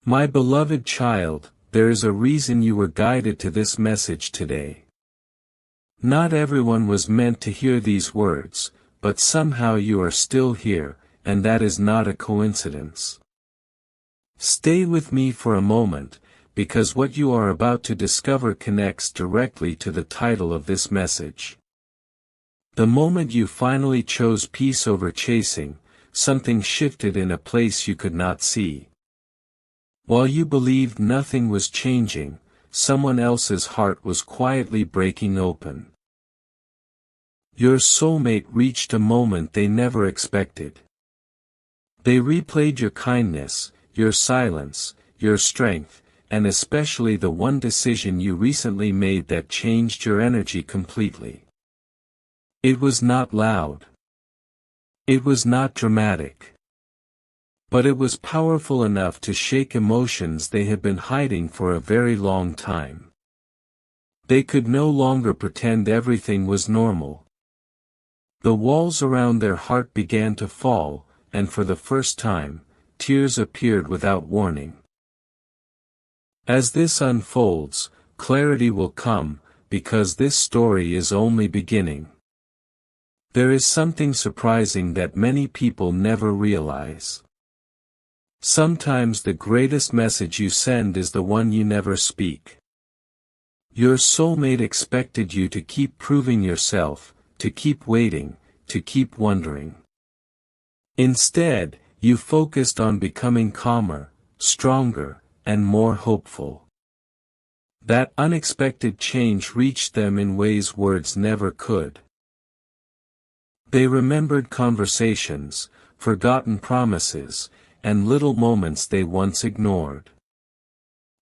My beloved child, there is a reason you were guided to this message today. Not everyone was meant to hear these words, but somehow you are still here, and that is not a coincidence. Stay with me for a moment, because what you are about to discover connects directly to the title of this message. The moment you finally chose peace over chasing, something shifted in a place you could not see. While you believed nothing was changing, someone else's heart was quietly breaking open. Your soulmate reached a moment they never expected. They replayed your kindness, your silence, your strength, and especially the one decision you recently made that changed your energy completely. It was not loud. It was not dramatic. But it was powerful enough to shake emotions they had been hiding for a very long time. They could no longer pretend everything was normal. The walls around their heart began to fall, and for the first time, tears appeared without warning. As this unfolds, clarity will come, because this story is only beginning. There is something surprising that many people never realize. Sometimes the greatest message you send is the one you never speak. Your soulmate expected you to keep proving yourself, to keep waiting, to keep wondering. Instead, you focused on becoming calmer, stronger, and more hopeful. That unexpected change reached them in ways words never could. They remembered conversations, forgotten promises, and little moments they once ignored.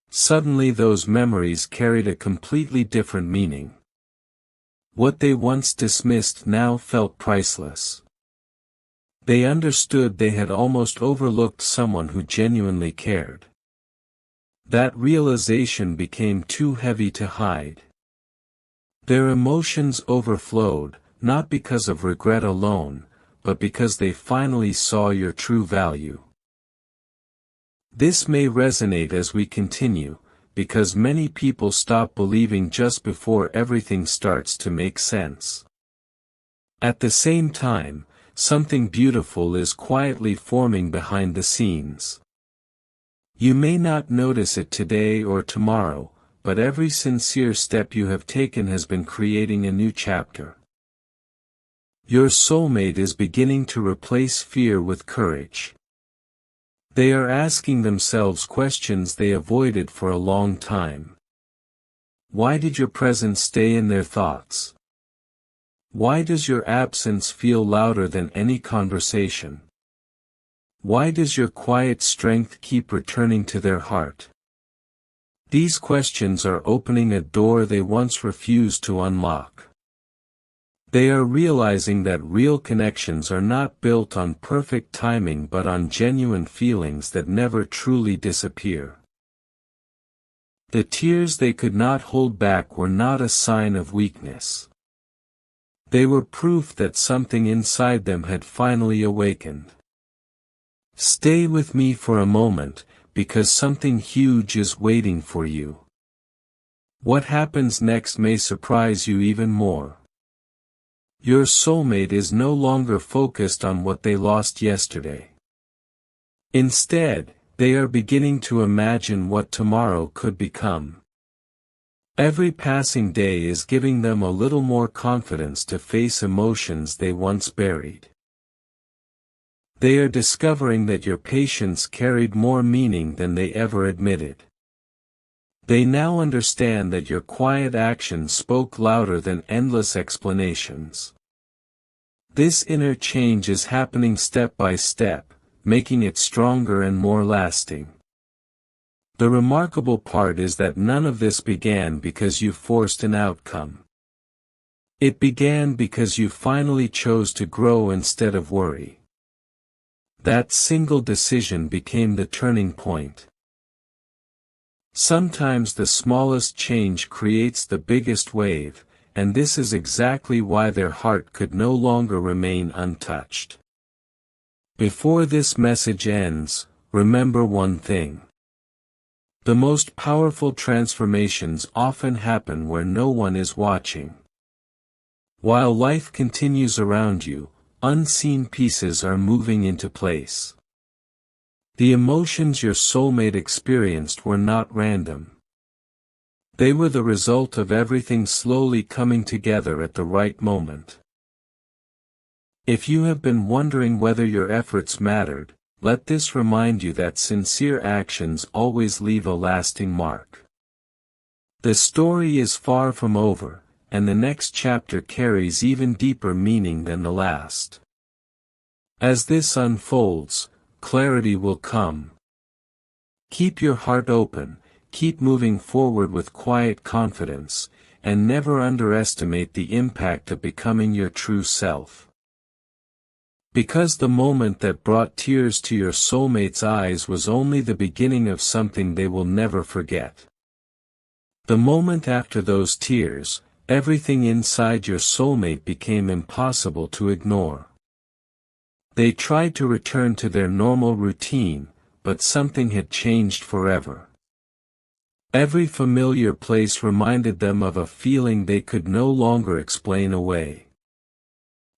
Suddenly those memories carried a completely different meaning. What they once dismissed now felt priceless. They understood they had almost overlooked someone who genuinely cared. That realization became too heavy to hide. Their emotions overflowed, not because of regret alone, but because they finally saw your true value. This may resonate as we continue, because many people stop believing just before everything starts to make sense. At the same time, something beautiful is quietly forming behind the scenes. You may not notice it today or tomorrow, but every sincere step you have taken has been creating a new chapter. Your soulmate is beginning to replace fear with courage. They are asking themselves questions they avoided for a long time. Why did your presence stay in their thoughts? Why does your absence feel louder than any conversation? Why does your quiet strength keep returning to their heart? These questions are opening a door they once refused to unlock. They are realizing that real connections are not built on perfect timing but on genuine feelings that never truly disappear. The tears they could not hold back were not a sign of weakness. They were proof that something inside them had finally awakened. Stay with me for a moment, because something huge is waiting for you. What happens next may surprise you even more. Your soulmate is no longer focused on what they lost yesterday. Instead, they are beginning to imagine what tomorrow could become. Every passing day is giving them a little more confidence to face emotions they once buried. They are discovering that your patience carried more meaning than they ever admitted. They now understand that your quiet action spoke louder than endless explanations. This inner change is happening step by step, making it stronger and more lasting. The remarkable part is that none of this began because you forced an outcome. It began because you finally chose to grow instead of worry. That single decision became the turning point. Sometimes the smallest change creates the biggest wave, and this is exactly why their heart could no longer remain untouched. Before this message ends, remember one thing. The most powerful transformations often happen where no one is watching. While life continues around you, unseen pieces are moving into place. The emotions your soulmate experienced were not random. They were the result of everything slowly coming together at the right moment. If you have been wondering whether your efforts mattered, let this remind you that sincere actions always leave a lasting mark. The story is far from over, and the next chapter carries even deeper meaning than the last. As this unfolds, clarity will come. Keep your heart open, keep moving forward with quiet confidence, and never underestimate the impact of becoming your true self. Because the moment that brought tears to your soulmate's eyes was only the beginning of something they will never forget. The moment after those tears, everything inside your soulmate became impossible to ignore. They tried to return to their normal routine, but something had changed forever. Every familiar place reminded them of a feeling they could no longer explain away.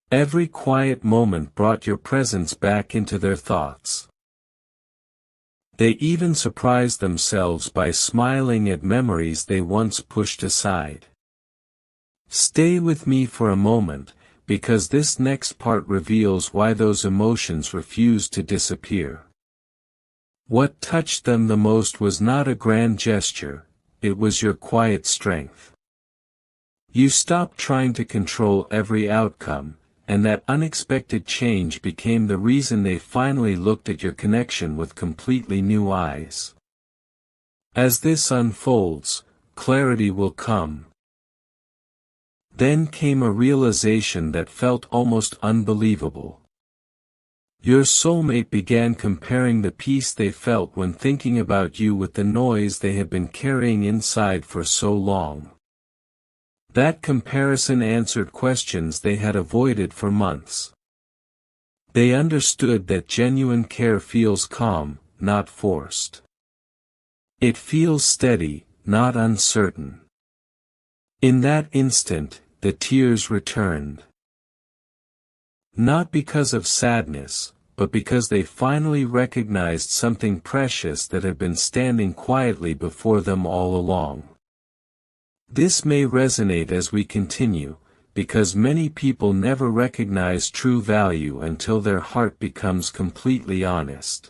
Every quiet moment brought your presence back into their thoughts. They even surprised themselves by smiling at memories they once pushed aside. Stay with me for a moment, because this next part reveals why those emotions refused to disappear. What touched them the most was not a grand gesture, it was your quiet strength. You stopped trying to control every outcome, and that unexpected change became the reason they finally looked at your connection with completely new eyes. As this unfolds, clarity will come. Then came a realization that felt almost unbelievable. Your soulmate began comparing the peace they felt when thinking about you with the noise they had been carrying inside for so long. That comparison answered questions they had avoided for months. They understood that genuine care feels calm, not forced. It feels steady, not uncertain. In that instant, the tears returned. Not because of sadness, but because they finally recognized something precious that had been standing quietly before them all along. This may resonate as we continue, because many people never recognize true value until their heart becomes completely honest.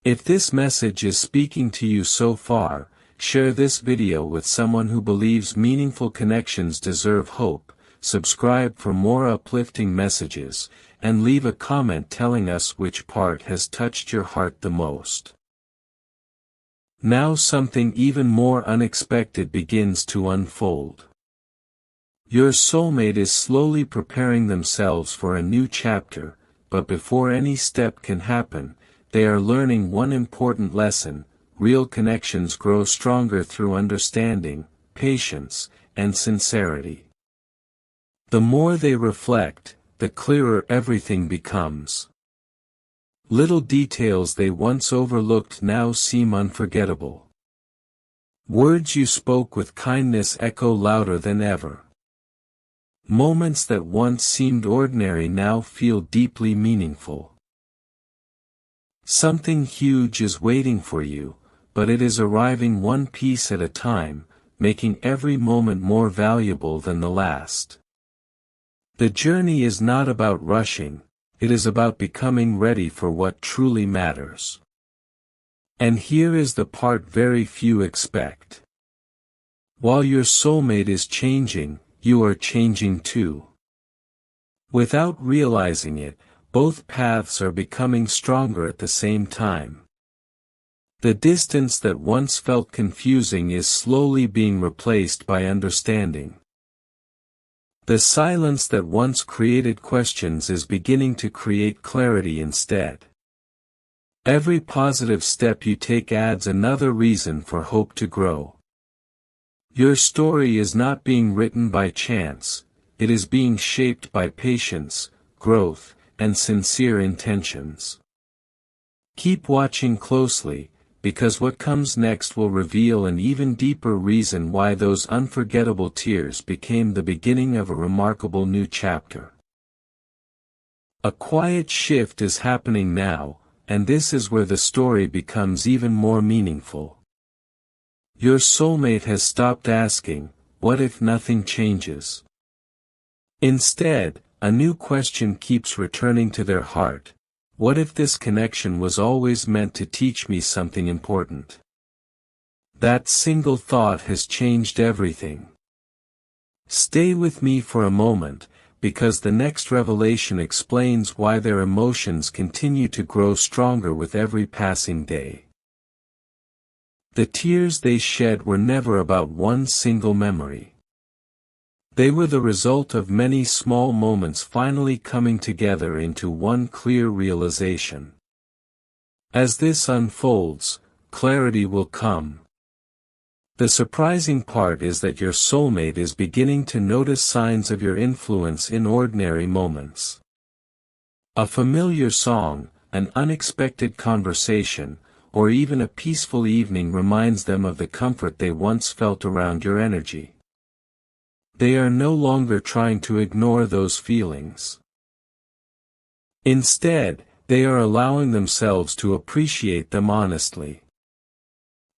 If this message is speaking to you so far, share this video with someone who believes meaningful connections deserve hope, subscribe for more uplifting messages, and leave a comment telling us which part has touched your heart the most. Now something even more unexpected begins to unfold. Your soulmate is slowly preparing themselves for a new chapter, but before any step can happen, they are learning one important lesson: real connections grow stronger through understanding, patience, and sincerity. The more they reflect, the clearer everything becomes. Little details they once overlooked now seem unforgettable. Words you spoke with kindness echo louder than ever. Moments that once seemed ordinary now feel deeply meaningful. Something huge is waiting for you, but it is arriving one piece at a time, making every moment more valuable than the last. The journey is not about rushing. It is about becoming ready for what truly matters. And here is the part very few expect. While your soulmate is changing, you are changing too. Without realizing it, both paths are becoming stronger at the same time. The distance that once felt confusing is slowly being replaced by understanding. The silence that once created questions is beginning to create clarity instead. Every positive step you take adds another reason for hope to grow. Your story is not being written by chance, it is being shaped by patience, growth, and sincere intentions. Keep watching closely, because what comes next will reveal an even deeper reason why those unforgettable tears became the beginning of a remarkable new chapter. A quiet shift is happening now, and this is where the story becomes even more meaningful. Your soulmate has stopped asking, "What if nothing changes?" Instead, a new question keeps returning to their heart. What if this connection was always meant to teach me something important? That single thought has changed everything. Stay with me for a moment, because the next revelation explains why their emotions continue to grow stronger with every passing day. The tears they shed were never about one single memory. They were the result of many small moments finally coming together into one clear realization. As this unfolds, clarity will come. The surprising part is that your soulmate is beginning to notice signs of your influence in ordinary moments. A familiar song, an unexpected conversation, or even a peaceful evening reminds them of the comfort they once felt around your energy. They are no longer trying to ignore those feelings. Instead, they are allowing themselves to appreciate them honestly.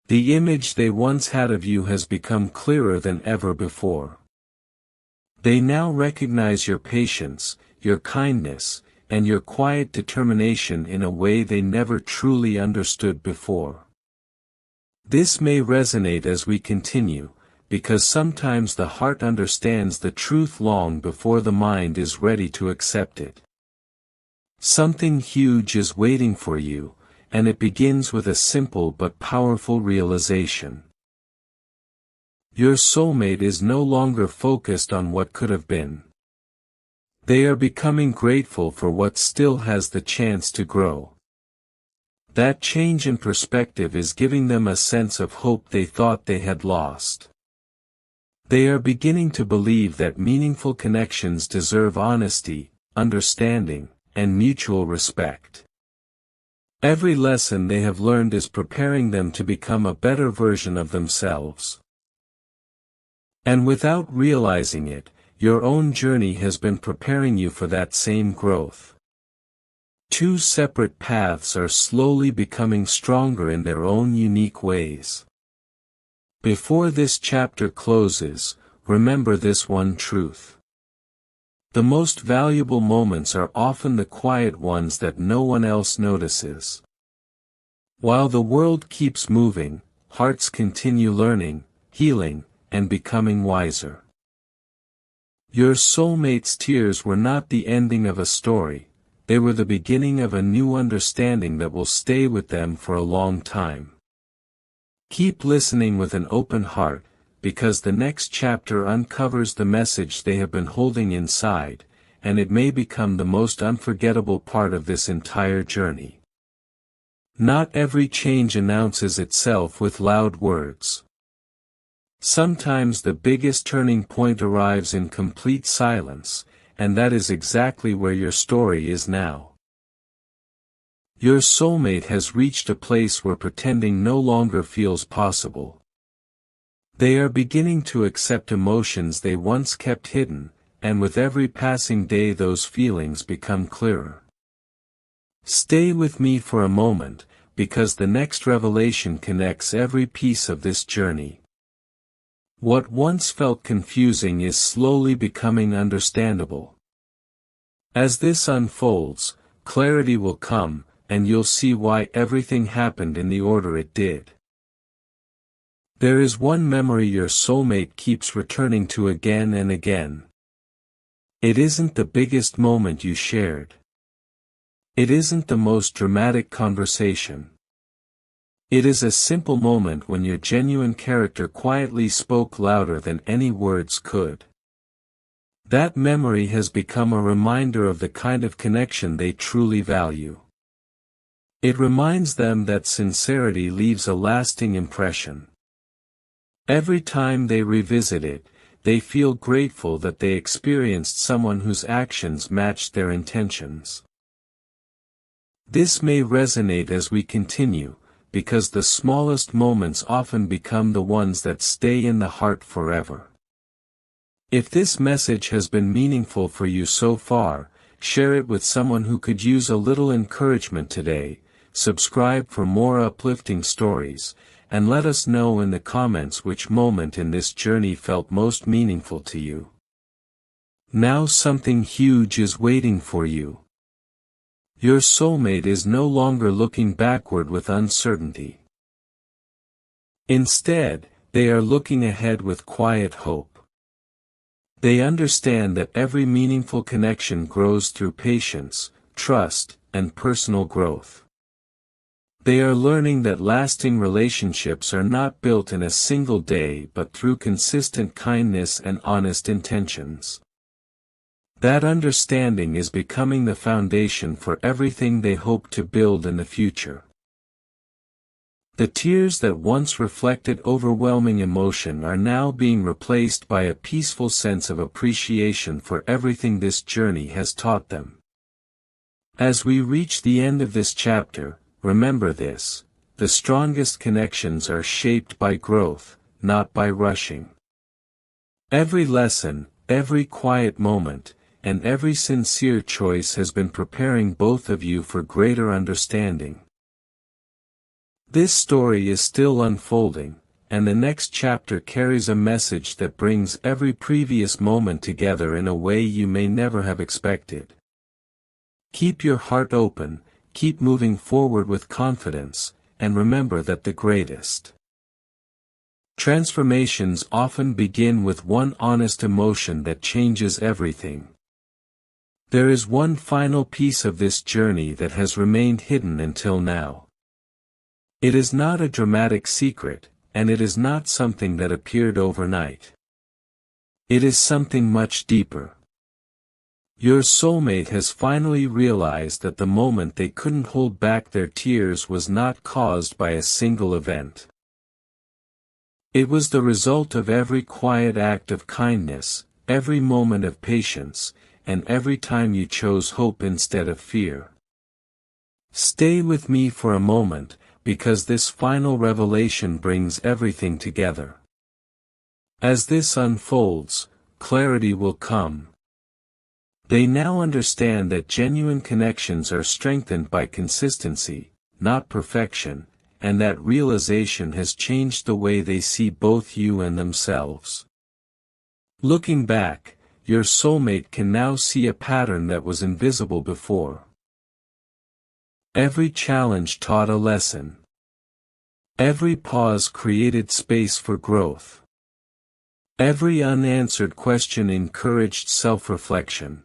The image they once had of you has become clearer than ever before. They now recognize your patience, your kindness, and your quiet determination in a way they never truly understood before. This may resonate as we continue, because sometimes the heart understands the truth long before the mind is ready to accept it. Something huge is waiting for you, and it begins with a simple but powerful realization. Your soulmate is no longer focused on what could have been. They are becoming grateful for what still has the chance to grow. That change in perspective is giving them a sense of hope they thought they had lost. They are beginning to believe that meaningful connections deserve honesty, understanding, and mutual respect. Every lesson they have learned is preparing them to become a better version of themselves. And without realizing it, your own journey has been preparing you for that same growth. Two separate paths are slowly becoming stronger in their own unique ways. Before this chapter closes, remember this one truth. The most valuable moments are often the quiet ones that no one else notices. While the world keeps moving, hearts continue learning, healing, and becoming wiser. Your soulmate's tears were not the ending of a story, they were the beginning of a new understanding that will stay with them for a long time. Keep listening with an open heart, because the next chapter uncovers the message they have been holding inside, and it may become the most unforgettable part of this entire journey. Not every change announces itself with loud words. Sometimes the biggest turning point arrives in complete silence, and that is exactly where your story is now. Your soulmate has reached a place where pretending no longer feels possible. They are beginning to accept emotions they once kept hidden, and with every passing day those feelings become clearer. Stay with me for a moment, because the next revelation connects every piece of this journey. What once felt confusing is slowly becoming understandable. As this unfolds, clarity will come, and you'll see why everything happened in the order it did. There is one memory your soulmate keeps returning to again and again. It isn't the biggest moment you shared. It isn't the most dramatic conversation. It is a simple moment when your genuine character quietly spoke louder than any words could. That memory has become a reminder of the kind of connection they truly value. It reminds them that sincerity leaves a lasting impression. Every time they revisit it, they feel grateful that they experienced someone whose actions matched their intentions. This may resonate as we continue, because the smallest moments often become the ones that stay in the heart forever. If this message has been meaningful for you so far, share it with someone who could use a little encouragement today. Subscribe for more uplifting stories, and let us know in the comments which moment in this journey felt most meaningful to you. Now something huge is waiting for you. Your soulmate is no longer looking backward with uncertainty. Instead, they are looking ahead with quiet hope. They understand that every meaningful connection grows through patience, trust, and personal growth. They are learning that lasting relationships are not built in a single day but through consistent kindness and honest intentions. That understanding is becoming the foundation for everything they hope to build in the future. The tears that once reflected overwhelming emotion are now being replaced by a peaceful sense of appreciation for everything this journey has taught them. As we reach the end of this chapter, remember this: the strongest connections are shaped by growth, not by rushing. Every lesson, every quiet moment, and every sincere choice has been preparing both of you for greater understanding. This story is still unfolding, and the next chapter carries a message that brings every previous moment together in a way you may never have expected. Keep your heart open, keep moving forward with confidence, and remember that the greatest transformations often begin with one honest emotion that changes everything. There is one final piece of this journey that has remained hidden until now. It is not a dramatic secret, and it is not something that appeared overnight. It is something much deeper. Your soulmate has finally realized that the moment they couldn't hold back their tears was not caused by a single event. It was the result of every quiet act of kindness, every moment of patience, and every time you chose hope instead of fear. Stay with me for a moment, because this final revelation brings everything together. As this unfolds, clarity will come. They now understand that genuine connections are strengthened by consistency, not perfection, and that realization has changed the way they see both you and themselves. Looking back, your soulmate can now see a pattern that was invisible before. Every challenge taught a lesson. Every pause created space for growth. Every unanswered question encouraged self-reflection.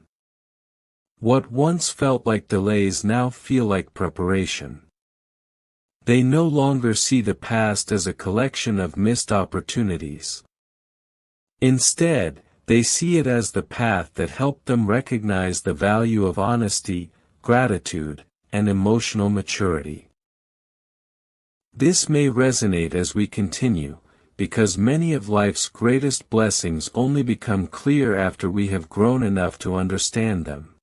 What once felt like delays now feel like preparation. They no longer see the past as a collection of missed opportunities. Instead, they see it as the path that helped them recognize the value of honesty, gratitude, and emotional maturity. This may resonate as we continue, because many of life's greatest blessings only become clear after we have grown enough to understand them.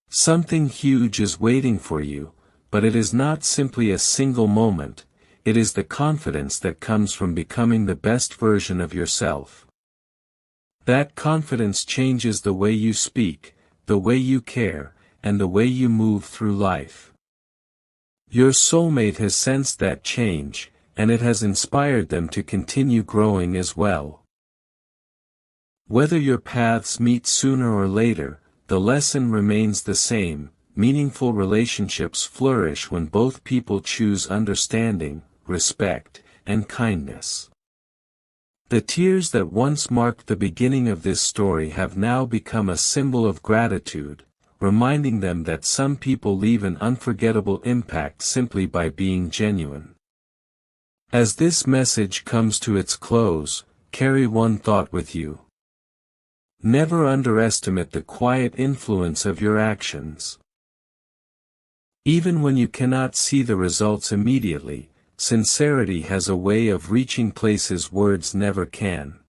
Something huge is waiting for you, but it is not simply a single moment, it is the confidence that comes from becoming the best version of yourself. That confidence changes the way you speak, the way you care, and the way you move through life. Your soulmate has sensed that change, and it has inspired them to continue growing as well. Whether your paths meet sooner or later, the lesson remains the same: meaningful relationships flourish when both people choose understanding, respect, and kindness. The tears that once marked the beginning of this story have now become a symbol of gratitude, reminding them that some people leave an unforgettable impact simply by being genuine. As this message comes to its close, carry one thought with you. Never underestimate the quiet influence of your actions. Even when you cannot see the results immediately, sincerity has a way of reaching places words never can.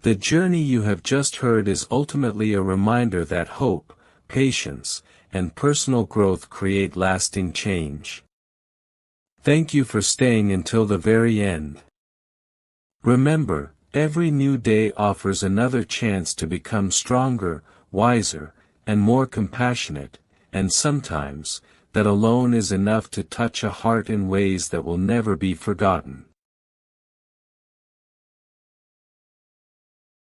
The journey you have just heard is ultimately a reminder that hope, patience, and personal growth create lasting change. Thank you for staying until the very end. Remember, every new day offers another chance to become stronger, wiser, and more compassionate, and sometimes, that alone is enough to touch a heart in ways that will never be forgotten.